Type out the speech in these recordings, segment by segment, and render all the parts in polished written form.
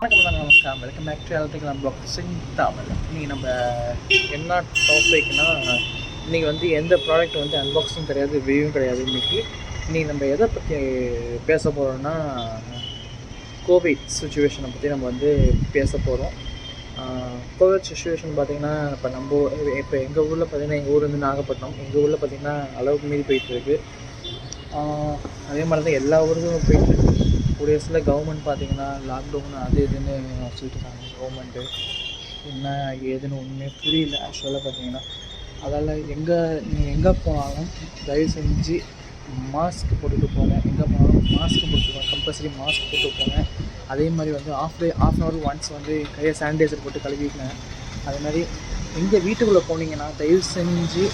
நமஸ்காரம். Welcome back to electrical unboxing Tamil. இன்றைக்கி நம்ம என்ன டாபிக்னா, இன்றைக்கி வந்து எந்த ப்ராடக்ட் வந்து அன்பாக்சிங் கிடையாது, ரிவ்யூவும் கிடையாது. இன்றைக்கி நம்ம எதை பற்றி பேச போகிறோம்னா, கோவிட் சுச்சுவேஷனை பற்றி நம்ம வந்து பேச போகிறோம். கோவிட் சுச்சுவேஷன் பார்த்திங்கன்னா, இப்போ எங்கள் ஊரில் பார்த்திங்கன்னா, எங்கள் ஊர் வந்து நாகப்பட்டினம். எங்கள் ஊரில் பார்த்திங்கன்னா அளவுக்கு மீறி போயிட்டுருக்கு. அதே மாதிரி தான் எல்லா ஊருக்கும் போயிட்டுருக்கு. டேஸில் கவர்மெண்ட் பார்த்திங்கன்னா லாக்டவுன் அது இதுன்னு சொல்லிட்டு இருக்காங்க. கவர்மெண்ட்டு என்ன ஏதுன்னு ஒன்றுமே புரியல ஆக்சுவலாக பார்த்திங்கன்னா. அதால் நீங்கள் எங்கே போனாலும் தயவு செஞ்சு மாஸ்க் போட்டுட்டு போங்க. எங்கே போனாலும் மாஸ்க் போட்டு போங்க, கம்பல்சரி மாஸ்க் போட்டு போங்க. அதே மாதிரி வந்து ஆஃப் அன் ஹவர் ஒன்ஸ் வந்து கையை சானிடைசர் போட்டு கழுவிக்கங்க. அதே மாதிரி எங்கள் வீட்டுக்குள்ளே போனீங்கன்னா தயவு செஞ்சு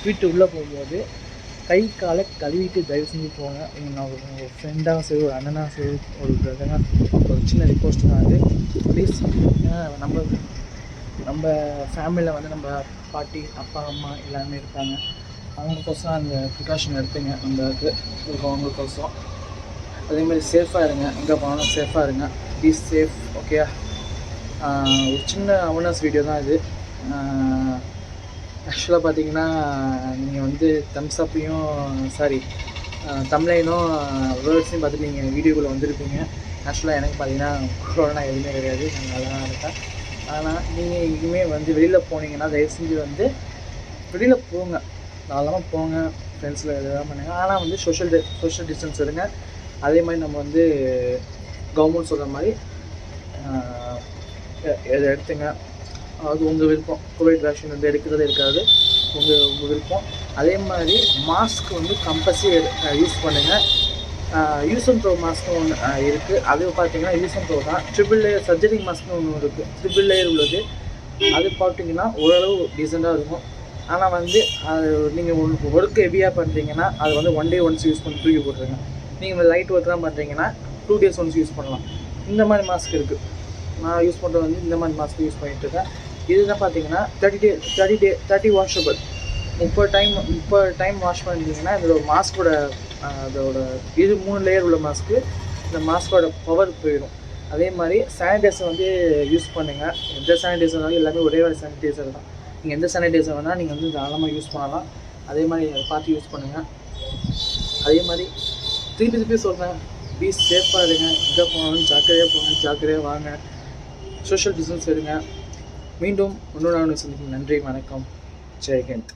வீட்டுக்குள்ளே போகும்போது கை காலை கழுவிட்டு தயவு செஞ்சு போங்க. நான் ஒரு ஃப்ரெண்டாக சரி, ஒரு அண்ணனாக சரி, ஒரு பிரதராக ஒரு சின்ன ரிக்வஸ்ட் தான் அது. ப்ளீஸ் நம்ம ஃபேமிலியில் வந்து நம்ம பாட்டி, அப்பா, அம்மா எல்லாருமே இருக்காங்க. அவங்களுக்கோசம் அந்த ப்ரிகாஷன் எடுத்துங்க. நம்மளுக்கு இருக்கவங்களுக்கோசம் அதேமாதிரி சேஃபாக இருங்க. எங்கே போனாலும் சேஃபாக இருங்க. Be safe. ஓகே. ஒரு சின்ன அவேர்னஸ் வீடியோ தான் இது. ஆக்சுவலாக பார்த்தீங்கன்னா, நீங்கள் வந்து தமிழைனும் வேர்ட்ஸையும் பார்த்துட்டு நீங்கள் வீடியோக்குள்ளே வந்திருப்பீங்க. ஆக்சுவலாக எனக்கு பார்த்தீங்கன்னா கொரோனா எதுவுமே கிடையாது, நான் நல்லா தான் இருக்கேன். ஆனால் நீங்கள் எங்கேயுமே வந்து வெளியில் போனீங்கன்னா தயவு செஞ்சு வந்து வெளியில் போங்க, தாராளமாக போங்க, ஃப்ரெண்ட்ஸில் எதாவது பண்ணுங்க. ஆனால் வந்து சோஷியல் டிஸ்டன்ஸ் எடுங்க. அதே மாதிரி நம்ம வந்து கவர்மெண்ட் சொல்கிற மாதிரி இதை எடுத்துங்க. அது உங்கள் விருப்பம். கோவிட் வேக்சின் வந்து எடுக்கிறது இருக்காது, உங்கள் விருப்பம். அதே மாதிரி மாஸ்க் வந்து கம்பல்சரி யூஸ் பண்ணுங்கள். யூஸ் அண்ட் த்ரோ மாஸ்க்கும் ஒன்று இருக்குது. அது பார்த்தீங்கன்னா யூஸ் அண்ட் த்ரோ தான். ட்ரிபிள் லேயர் சர்ஜரி மாஸ்க்னு ஒன்று இருக்குது, ட்ரிபிள் லேயர் உள்ளது. அது பார்த்தீங்கன்னா ஓரளவு டீசெண்டாக இருக்கும். ஆனால் வந்து அது நீங்கள் ஒர்க் ஹெவியாக பண்ணுறீங்கன்னா அது வந்து 1 day ஒன்ஸ் யூஸ் பண்ணி தூக்கி போட்டுருங்க. நீங்கள் லைட் ஒர்க்லாம் பண்ணுறீங்கன்னா 2 days ஒன்ஸ் யூஸ் பண்ணலாம். இந்த மாதிரி மாஸ்க் இருக்குது. நான் யூஸ் பண்ணுறது வந்து இந்த மாதிரி மாஸ்க் யூஸ் பண்ணிகிட்ருக்கேன். இதுதான் பார்த்தீங்கன்னா 30 வாஷபிள். 30 டைம் வாஷ் பண்ணிட்டீங்கன்னா இதோட மாஸ்கோட இது 3 லேயர் உள்ள மாஸ்க்கு. இந்த மாஸ்கோட பவர் போயிடும். அதே மாதிரி சானிடைசர் வந்து யூஸ் பண்ணுங்கள். எந்த சானிடைசர் வேணாலும் எல்லாமே ஒரே ஒரு சானிடைசர் தான். நீங்கள் எந்த சானிடைசர் வேணால் நீங்கள் வந்து தாராளமாக யூஸ் பண்ணலாம். அதே மாதிரி அதை பார்த்து யூஸ் பண்ணுங்கள். அதே மாதிரி திருப்பி சொல்கிறேன், பி சேஃபாக இருங்க. எங்கே போனாலும் ஜாக்கிரதையாக போங்க, ஜாக்கிரதையாக வாங்க, சோஷியல் டிஸ்டன்ஸ் எடுங்க. மீண்டும் இன்னொரு சந்திக்கும். நன்றி, வணக்கம், ஜெய்ஹிந்த்.